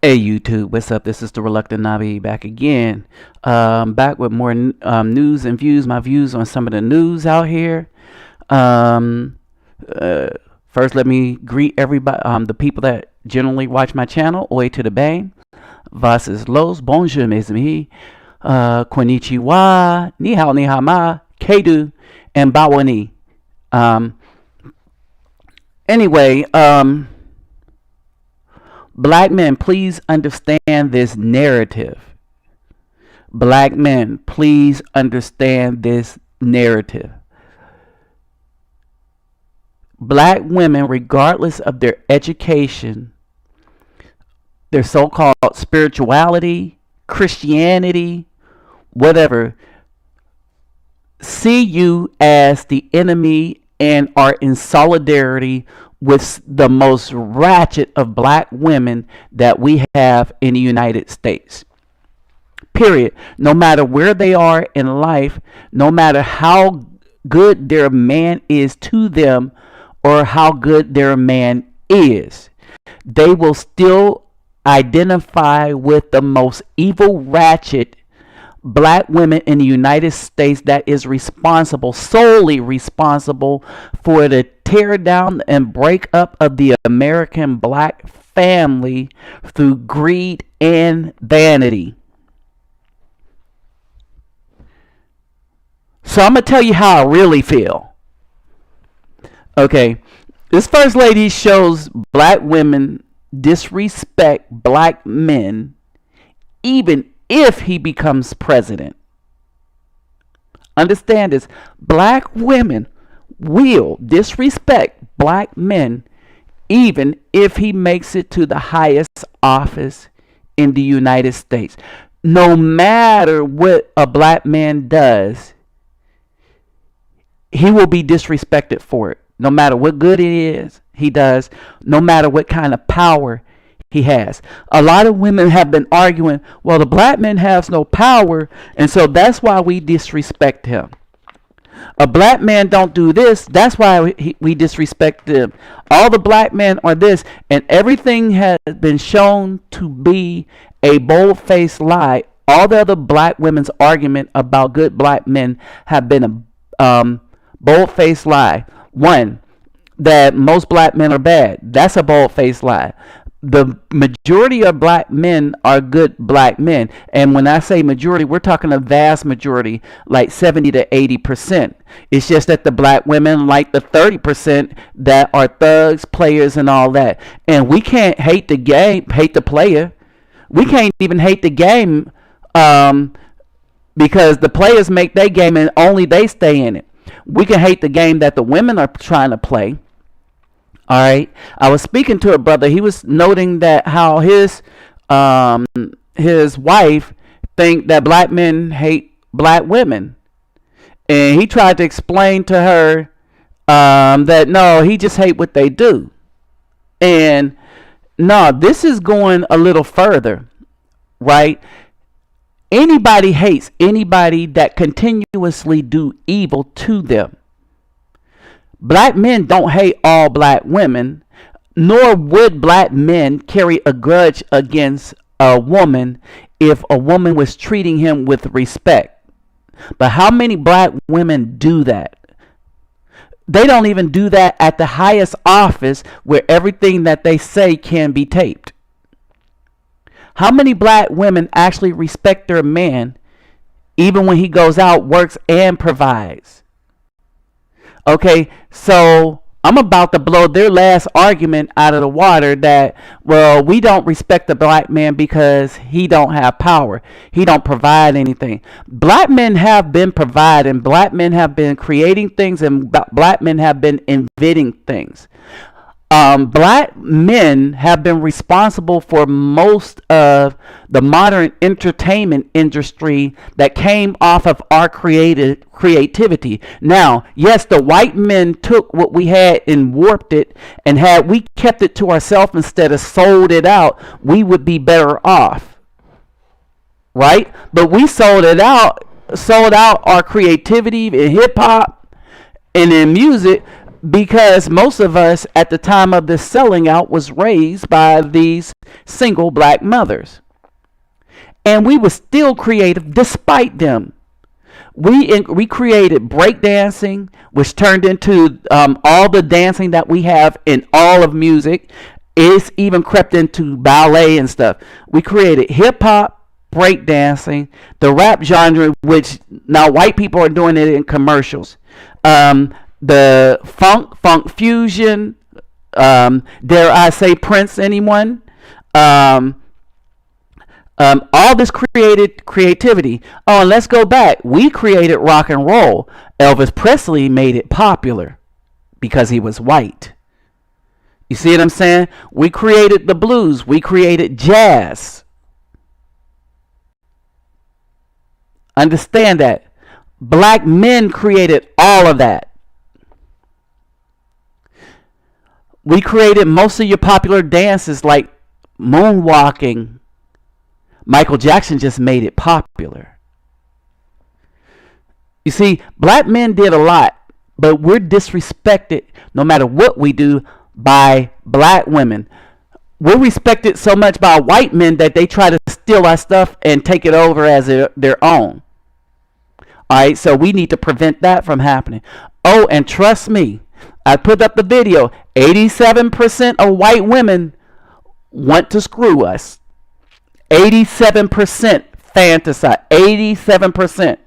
Hey YouTube, what's up? This is the Reluctant Nabi back again. Back with more news and views, my views on some of the news out here. Um, First, let me greet everybody, the people that generally watch my channel. Oi to the Bay, Vas is Los, Bonjour mes amis, Konnichiwa, Ni hao ni hama, Kedu, and Bawani. Um, anyway, Black men, please understand this narrative. Black men, please understand this narrative. Black women, regardless of their education, their so-called spirituality, Christianity, whatever, see you as the enemy and are in solidarity with the most ratchet of black women that we have in the United States. Period. No matter where they are in life, no matter how good their man is to them or how good their man is, they will still identify with the most evil, ratchet black women in the United States that is responsible, solely responsible for the tear down and break up of the American black family through greed and vanity. So I'm going to tell you how I really feel. Okay, this first lady shows black women disrespect black men even if he becomes president. Understand this. Black women will disrespect black men even if he makes it to the highest office in the United States. No matter what a black man does, he will be disrespected for it. No matter what good it is he does, no matter what kind of power he has. A lot of women have been arguing, well, the black man has no power, and so that's why we disrespect him. A black man don't do this, that's why we disrespect him. All the black men are this, and everything has been shown to be a bold-faced lie. All the other black women's argument about good black men have been a bold-faced lie. One, that most black men are bad. That's a bold-faced lie. The majority of black men are good black men, and when I say majority, we're talking a vast majority, like 70 to 80%. It's just that the black women like the 30% that are thugs, players, and all that. And we can't hate the game, hate the player. We can't even hate the game because the players make their game and only they stay in it. We can hate the game that the women are trying to play. All right. I was speaking to a brother. He was noting that how his wife think that black men hate black women, and he tried to explain to her that no, he just hate what they do. And no, this is going a little further, right? Anybody hates anybody that continuously do evil to them. Black men don't hate all black women, nor would black men carry a grudge against a woman if a woman was treating him with respect. But how many black women do that? They don't even do that at the highest office where everything that they say can be taped. How many black women actually respect their man even when he goes out, works, and provides? Okay, so I'm about to blow their last argument out of the water that, well, we don't respect the black man because he don't have power. He don't provide anything. Black men have been providing. Black men have been creating things, and black men have been inventing things. Black men have been responsible for most of the modern entertainment industry that came off of our creativity. Now, yes, the white men took what we had and warped it, and had we kept it to ourselves instead of sold it out, we would be better off, right? But we sold out our creativity in hip hop and in music. because most of us at the time of this selling out was raised by these single black mothers. And we were still creative despite them. We created breakdancing, which turned into all the dancing that we have in all of music. It's even crept into ballet and stuff. We created hip hop, breakdancing, the rap genre, which now white people are doing it in commercials. The funk fusion, dare I say Prince, anyone? All this created creativity. Oh, and let's go back. We created rock and roll. Elvis Presley made it popular because he was white. You see what I'm saying? We created the blues. We created jazz. Understand that. Black men created all of that. We created most of your popular dances like moonwalking. Michael Jackson just made it popular. You see, black men did a lot, but we're disrespected no matter what we do by black women. We're respected so much by white men that they try to steal our stuff and take it over as their own. All right, so we need to prevent that from happening. Oh, and trust me, I put up the video. 87% of white women want to screw us. 87% fantasize. 87%.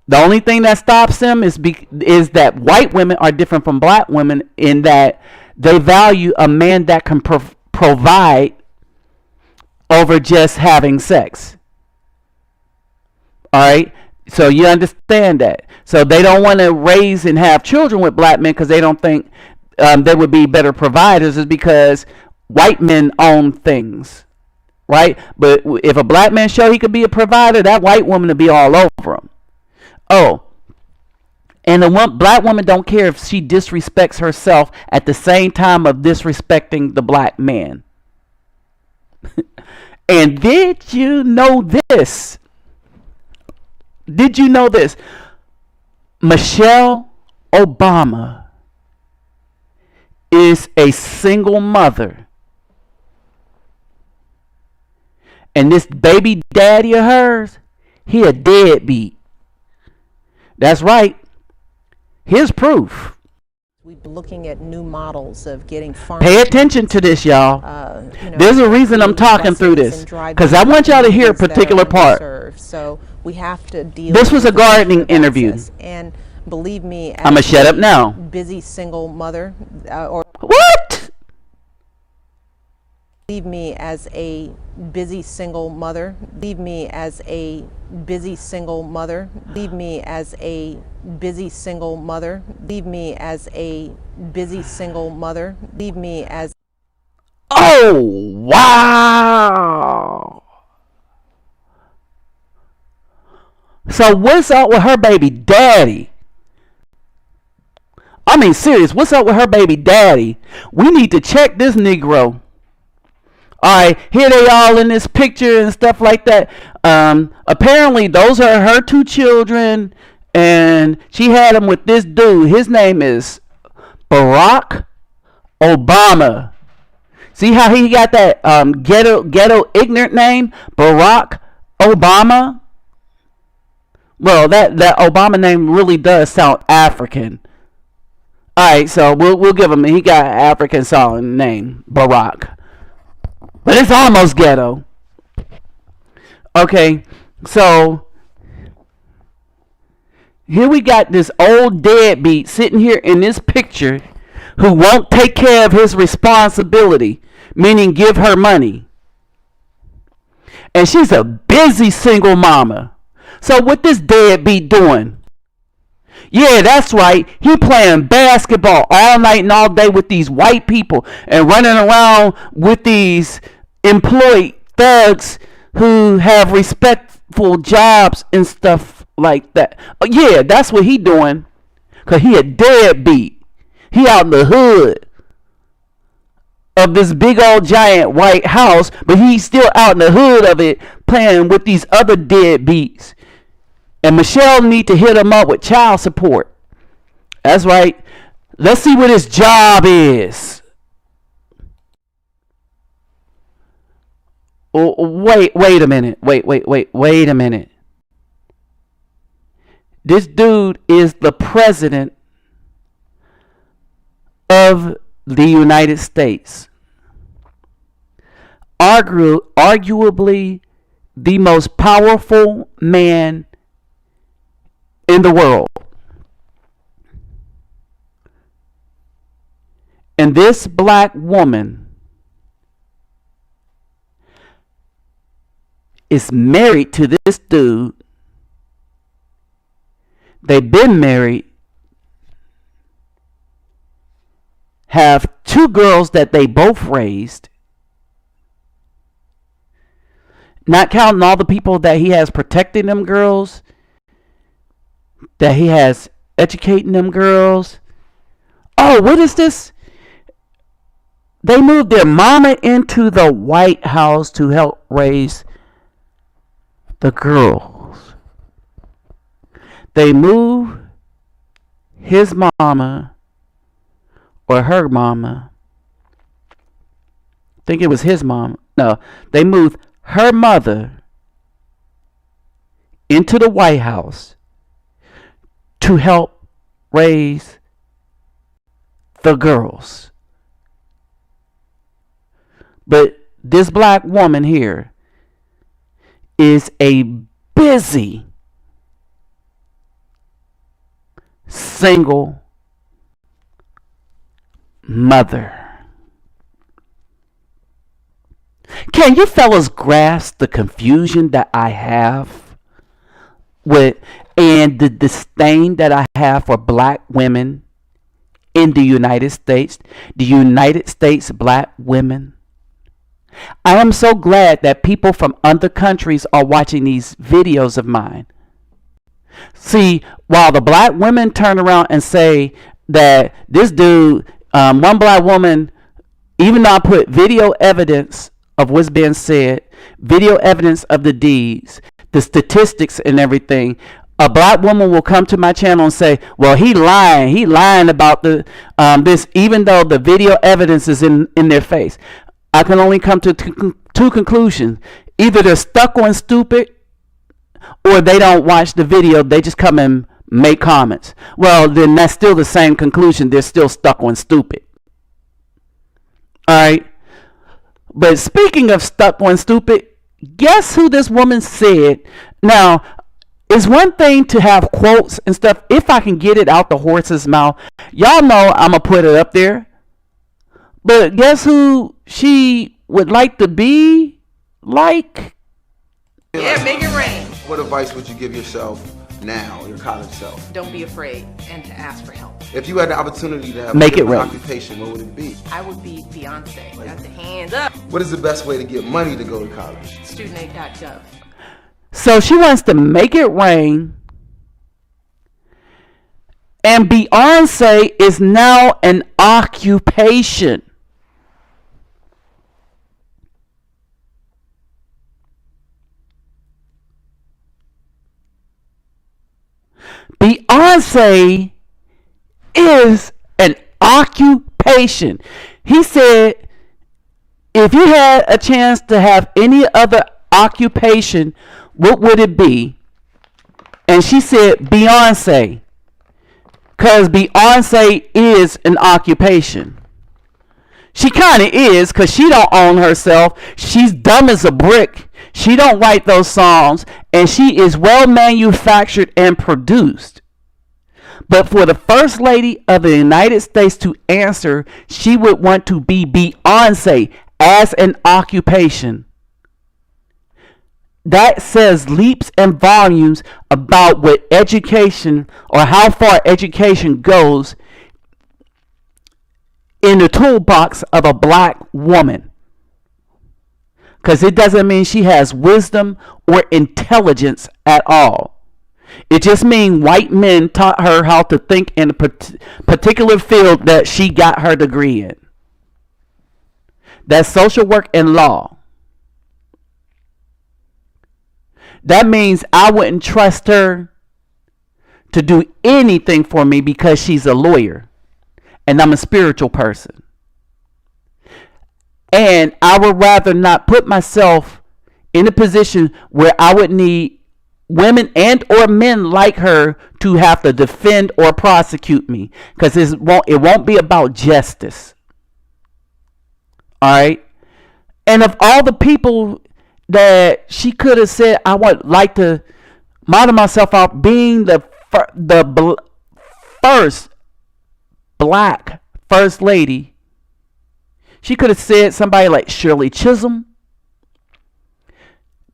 The only thing that stops them is that white women are different from black women in that they value a man that can provide over just having sex. All right. So you understand that. So they don't want to raise and have children with black men because they don't think they would be better providers, is because white men own things. Right? But if a black man show he could be a provider, that white woman would be all over him. Oh, and the black woman don't care if she disrespects herself at the same time of disrespecting the black man. And did you know this? Did you know this? Michelle Obama is a single mother. And this baby daddy of hers, he a deadbeat. That's right. Here's proof. We've been looking at new models of getting farm. Pay attention to this, y'all. There's a reason I'm talking through this, because I want y'all to hear a particular part. So we have to deal. This was a gardening interview. And believe me, I'm gonna shut up now. Busy single mother, or what? Leave me as a busy single mother. Leave me as a busy single mother. Leave me as a busy single mother. Leave me as a busy single mother. Leave me as. Oh, wow. So what's up with her baby daddy? I mean, serious, what's up with her baby daddy? We need to check this Negro. Alright, here they all in this picture and stuff like that. Apparently those are her two children, and she had them with this dude. His name is Barack Obama. See how he got that ghetto ignorant name? Barack Obama? Well, that Obama name really does sound African. Alright, so we'll give him, he got an African sounding name, Barack. But it's almost ghetto. Okay, so here we got this old deadbeat sitting here in this picture who won't take care of his responsibility, meaning give her money. And she's a busy single mama. So what this deadbeat doing? Yeah, that's right. He playing basketball all night and all day with these white people and running around with these employed thugs who have respectful jobs and stuff like that. Yeah, that's what he doing. Because he a deadbeat. He out in the hood of this big old giant white house, but he's still out in the hood of it playing with these other deadbeats. And Michelle need to hit him up with child support. That's right. Let's see what his job is. Oh, wait a minute. Wait a minute. This dude is the president of the United States. Arguably the most powerful man in the world. And this black woman is married to this dude. They've been married, have two girls that they both raised, not counting all the people that he has protecting them girls, that he has educating them girls. Oh, what is this? They moved their mama into the White House to help raise the girls. They move his mama or her mama. I think it was his mom. No, they moved her mother into the White House to help raise the girls. But this black woman here is a busy single mother. Can you fellas grasp the confusion that I have with and the disdain that I have for black women in the United States? The United States black women. I am so glad that people from other countries are watching these videos of mine. See, while the black women turn around and say that this dude, one black woman, even though I put video evidence of what's being said, video evidence of the deeds, the statistics and everything, a black woman will come to my channel and say, well, he lying about the this, even though the video evidence is in their face. I can only come to two conclusions. Either they're stuck on stupid, or they don't watch the video. They just come and make comments. Well, then that's still the same conclusion. They're still stuck on stupid. All right. But speaking of stuck on stupid, guess who this woman said? Now, it's one thing to have quotes and stuff. If I can get it out the horse's mouth, y'all know I'm going to put it up there. But guess who she would like to be like? Yeah, make it rain. What advice would you give yourself now, your college self? Don't be afraid and to ask for help. If you had the opportunity to have Make a it different rain. occupation, what would it be? I would be Beyonce. Got the hands up. What is the best way to get money to go to college? Studentaid.gov. So she wants to make it rain. And Beyonce is now an occupation. Beyonce is an occupation. He said, if you had a chance to have any other occupation, what would it be? And she said, Beyonce. Because Beyonce is an occupation. She kind of is, because she don't own herself. She's dumb as a brick. She don't write those songs, and she is well manufactured and produced. But for the First Lady of the United States to answer, she would want to be Beyonce as an occupation. That says leaps and volumes about what education, or how far education goes in the toolbox of a black woman. Because it doesn't mean she has wisdom or intelligence at all. It just means white men taught her how to think in a particular field that she got her degree in. That's social work and law. That means I wouldn't trust her to do anything for me because she's a lawyer. and I'm a spiritual person. And I would rather not put myself in a position where I would need women and or men like her to have to defend or prosecute me, because it won't be about justice. All right. And of all the people that she could have said, I would like to model myself out being the first black first lady, she could have said somebody like Shirley Chisholm,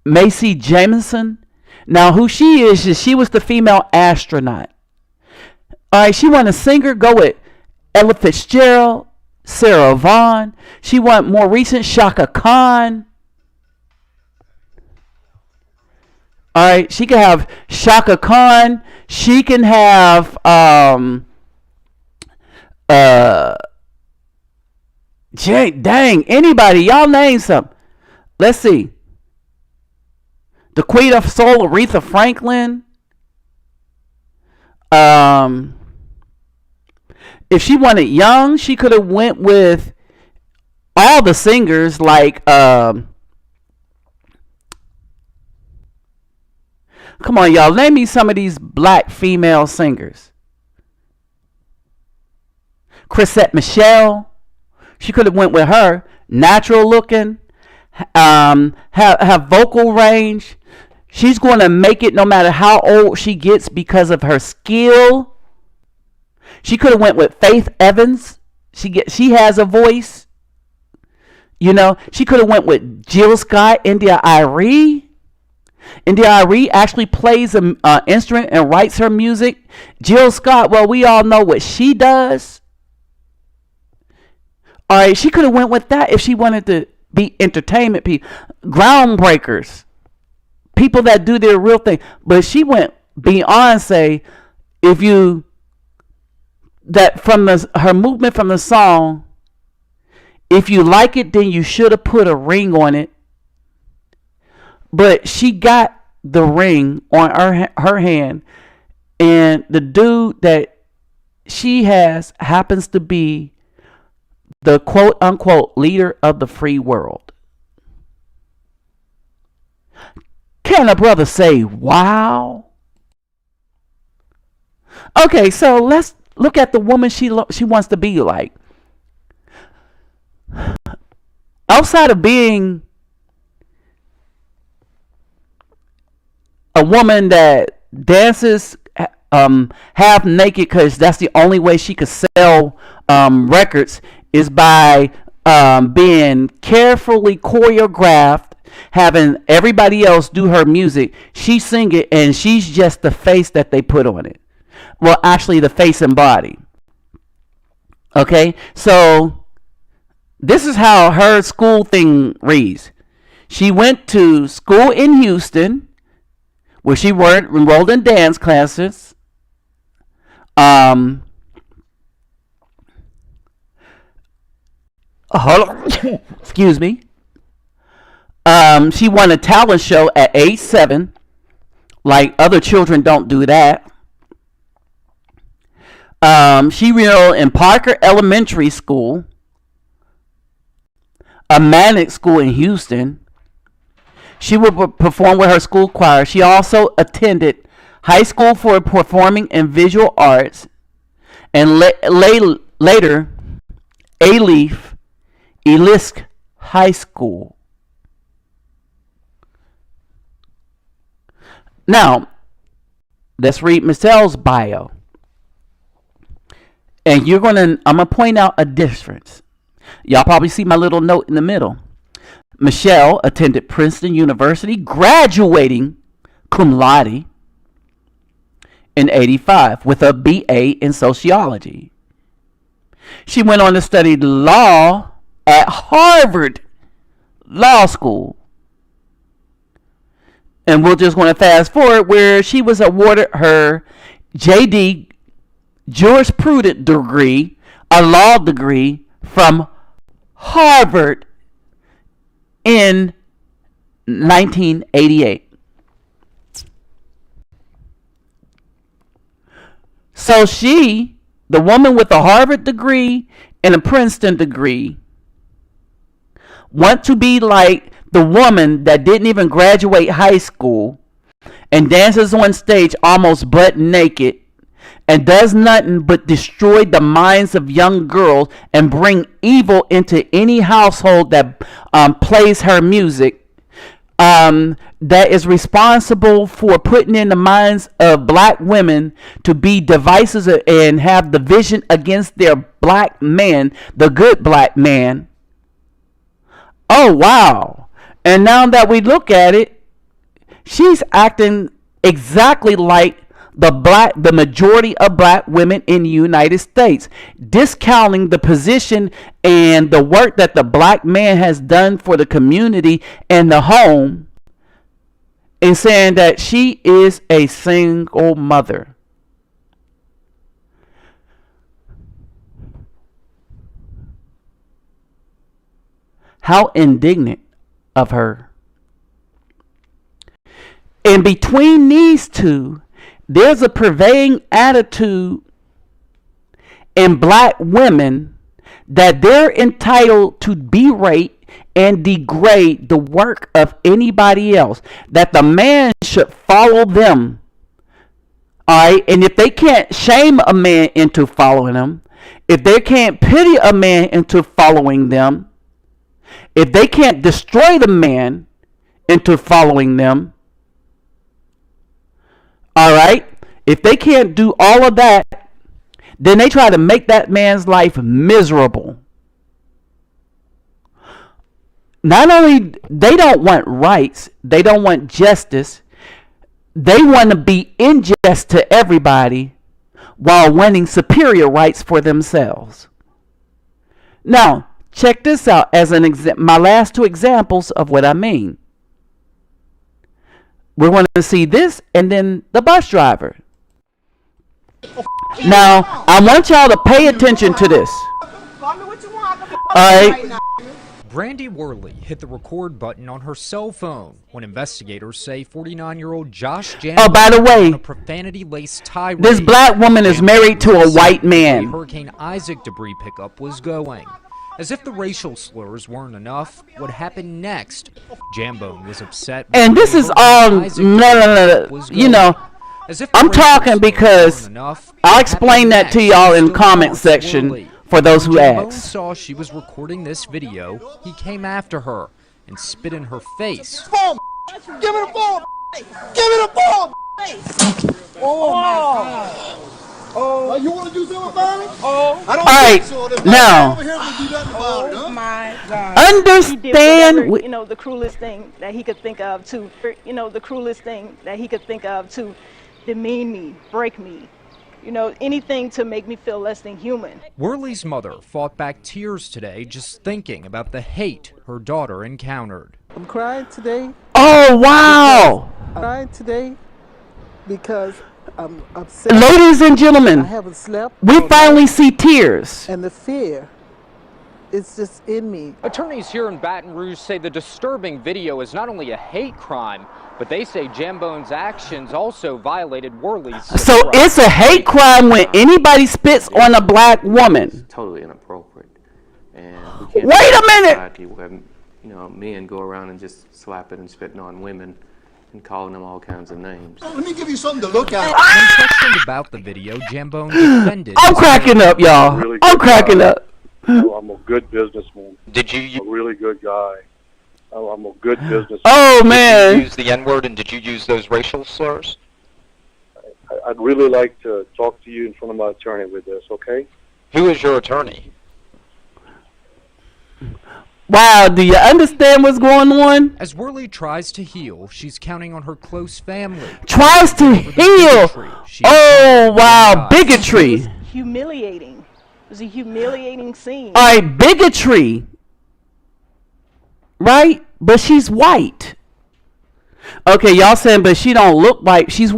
Macy Jamison. Now, who she is she was the female astronaut. All right, she want a singer, go with Ella Fitzgerald, Sarah Vaughan. She want more recent Shaka Khan. All right, she can have Shaka Khan. She can have dang, anybody. Y'all name some. Let's see. The Queen of Soul, Aretha Franklin. If she wanted young, she could have went with all the singers like come on, y'all. Name me some of these black female singers. Chrisette Michele. She could have went with her. Natural looking. Have vocal range. She's going to make it no matter how old she gets because of her skill. She could have went with Faith Evans. She has a voice. You know, she could have went with Jill Scott, India Arie. India Arie actually plays an instrument and writes her music. Jill Scott, well, we all know what she does. All right, she could have went with that if she wanted to be entertainment people, groundbreakers, people that do their real thing. But she went Beyonce. If you that from her movement from the song, if you like it, then you should have put a ring on it. But she got the ring on her hand, and the dude that she has happens to be the quote unquote leader of the free world. Can a brother say wow? Okay, so let's look at the woman she wants to be like. Outside of being a woman that dances half naked because that's the only way she could sell records, is by being carefully choreographed, having everybody else do her music. She sing it, and she's just the face that they put on it. Well, actually, the face and body. Okay, so this is how her school thing reads. She went to school in Houston, where she enrolled in dance classes. Hold on. Excuse me. She won a talent show at age 7. Like other children don't do that. She enrolled in Parker Elementary School, a magnet school in Houston. She would perform with her school choir. She also attended high school for performing and visual arts, and later Elisk High School. Now, let's read Michelle's bio. And I'm going to point out a difference. Y'all probably see my little note in the middle. Michelle attended Princeton University, graduating cum laude in 85 with a BA in sociology. She went on to study law at Harvard Law School. And we're just going to fast forward where she was awarded her JD jurisprudence degree, a law degree from Harvard in 1988. So she the woman with a Harvard degree and a Princeton degree, want to be like the woman that didn't even graduate high school and dances on stage almost butt naked and does nothing but destroy the minds of young girls and bring evil into any household that plays her music, that is responsible for putting in the minds of black women to be devices and have division against their black man, the good black man. Oh, wow. And now that we look at it, she's acting exactly like the majority of black women in the United States, discounting the position and the work that the black man has done for the community and the home, and saying that she is a single mother. How indignant of her. And between these two, there's a pervading attitude in black women that they're entitled to berate and degrade the work of anybody else, that the man should follow them. All right, and if they can't shame a man into following them, if they can't pity a man into following them, if they can't destroy the man into following them, all right, if they can't do all of that, then they try to make that man's life miserable. Not only they don't want rights, they don't want justice, they want to be unjust to everybody while wanting superior rights for themselves. Now, check this out as my last two examples of what I mean. We're going to see this and then the bus driver. Now, I want y'all to pay attention to this. All right. Brandy Worley hit the record button on her cell phone when investigators say 49-year-old Josh Jambone, oh, by the way, a profanity-laced tirade. This black woman is married to a white man. Hurricane Isaac debris pickup was going. As if the racial slurs weren't enough, what happened next? Jambone was upset. And this is all, no. You know, I'm talking because I'll explain that to y'all in the comment section for those who Jambone ask. saw she was recording this video, he came after her and spit in her face. Give me the ball! Give me the ball! Oh my God! Oh, you want to do something about it? Oh, I don't All think right, so. now, Oh my God! Understand, you know, the cruelest thing that he could think of to, you know, the cruelest thing that he could think of to demean me, break me, you know, anything to make me feel less than human. Worley's mother fought back tears today just thinking about the hate her daughter encountered. I'm crying today. Oh, wow. I'm crying today because I'm upset. Ladies and I gentlemen, haven't slept. we finally see tears. And the fear, it's just in me. Attorneys here in Baton Rouge say the disturbing video is not only a hate crime, but they say Jambone's actions also violated Worley's. So it's a hate crime when anybody spits on a black woman. It's totally inappropriate. And we can't Wait a minute! society where, you know, men go around and just slapping and spitting on women and calling them all kinds of names. Let me give you something to look at. When questioned about the video, Jambone defended. I'm cracking up, y'all. I'm cracking up. I'm a good businessman. Did you I'm a really good guy. I'm a good businessman. Oh, man. use the N-word and did you use those racial slurs? I'd really like to talk to you in front of my attorney with this, okay? Who is your attorney? Wow, do you understand what's going on? As Worley tries to heal, she's counting on her close family. Tries to heal. Oh, wow, bigotry. Humiliating. It was a humiliating scene. All right, bigotry. Right? But she's white. Okay, y'all saying, but she don't look like she's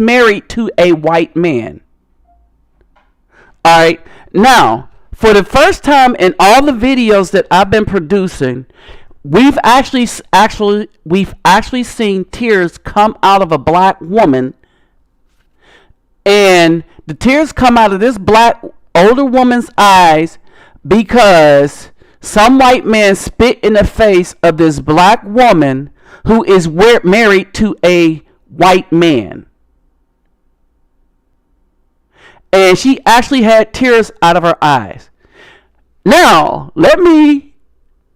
married to a white man. All right. Now, for the first time in all the videos that I've been producing, we've actually seen tears come out of a black woman, and The tears come out of this black older woman's eyes because some white man spit in the face of this black woman who is married to a white man. And she actually had tears out of her eyes. Now, let me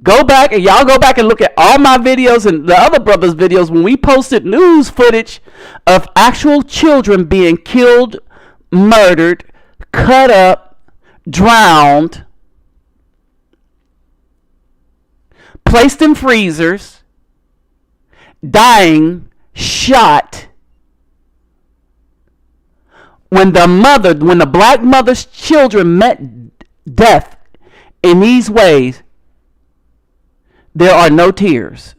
go back, and y'all go back and look at all my videos and the other brothers' videos when we posted news footage of actual children being killed, murdered, cut up, drowned, placed in freezers, dying, shot. When the black mother's children met death in these ways, there are no tears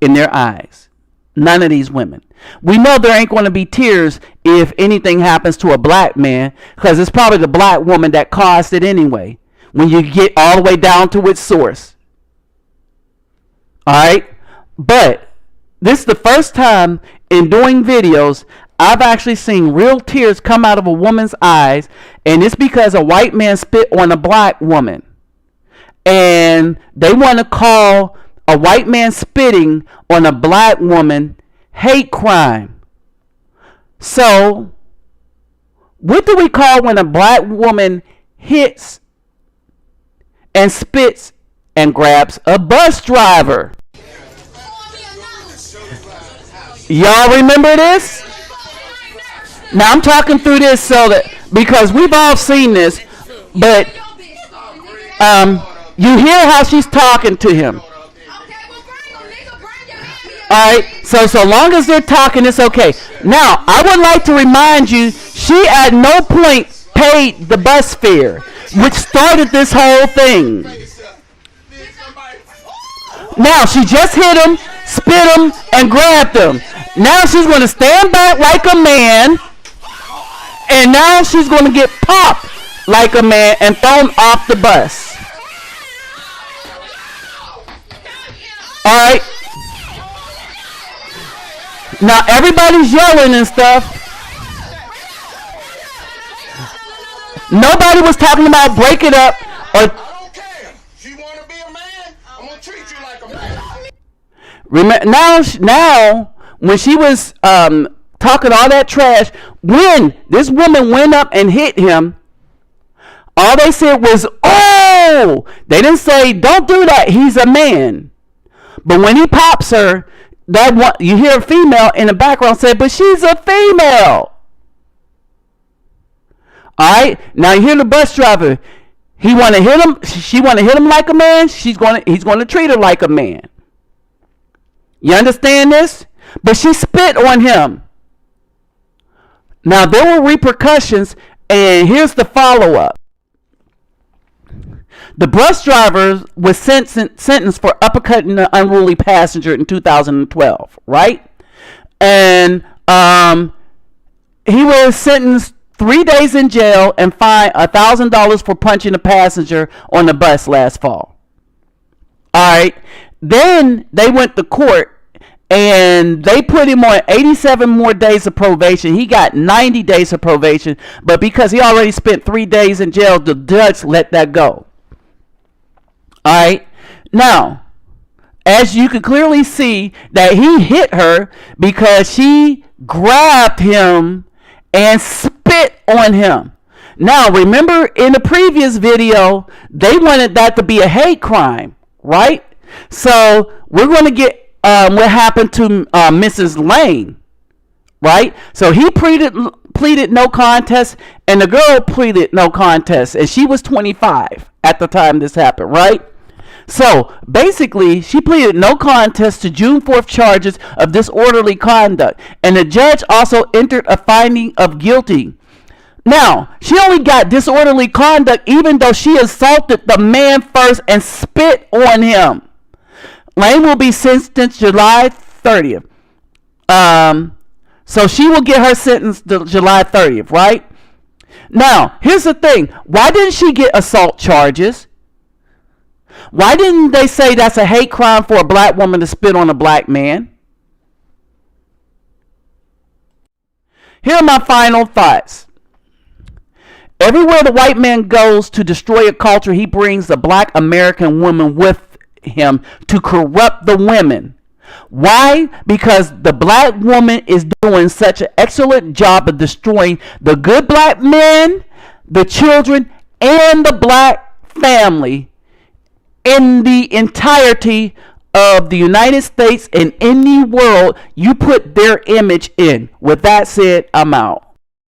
in their eyes. None of these women. We know there ain't going to be tears if anything happens to a black man, because it's probably the black woman that caused it anyway, when you get all the way down to its source. Alright? But this is the first time in doing videos I've actually seen real tears come out of a woman's eyes, and it's because a white man spit on a black woman. And they want to call a white man spitting on a black woman hate crime. So, what do we call when a black woman hits and spits and grabs a bus driver? Y'all remember this? Now I'm talking through this so that, because we've all seen this, but you hear how she's talking to him. Alright, so long as they're talking, it's okay. Now, I would like to remind you, she at no point paid the bus fare, which started this whole thing. Now, she just hit him, spit him, and grabbed him. Now she's going to stand back like a man, and now she's going to get popped like a man and thrown off the bus. Alright. Now everybody's yelling and stuff. Nobody was talking about break it up or. I don't care. You want to be a man? I'm gonna treat you like a man. Remember now when she was talking all that trash, when this woman went up and hit him, all they said was, "Oh!" They didn't say, "Don't do that. He's a man." But when he pops her, you hear a female in the background say, "But she's a female." All right. Now you hear the bus driver. He want to hit him. She want to hit him like a man. He's going to treat her like a man. You understand this? But she spit on him. Now there were repercussions, and here's the follow-up. The bus driver was sentenced for uppercutting an unruly passenger in 2012, right? And he was sentenced 3 days in jail and fined $1,000 for punching a passenger on the bus last fall. All right. Then they went to court and they put him on 87 more days of probation. He got 90 days of probation, but because he already spent 3 days in jail, the judge let that go. All right. Now, as you can clearly see that he hit her because she grabbed him and spit on him. Now, remember in the previous video, they wanted that to be a hate crime, right? So we're going to get what happened to Mrs. Lane, right? So he pleaded no contest, and the girl pleaded no contest, and she was 25 at the time this happened, right? So basically, she pleaded no contest to June 4th charges of disorderly conduct, and the judge also entered a finding of guilty. Now, she only got disorderly conduct even though she assaulted the man first and spit on him. Lane will be sentenced July 30th. So she will get her sentence July 30th, right? Now, here's the thing. Why didn't she get assault charges? Why didn't they say that's a hate crime for a black woman to spit on a black man? Here are my final thoughts. Everywhere the white man goes to destroy a culture, he brings the black American woman with him to corrupt the women. Why? Because the black woman is doing such an excellent job of destroying the good black men, the children, and the black family in the entirety of the United States and in the world. You put their image in. With that said, I'm out.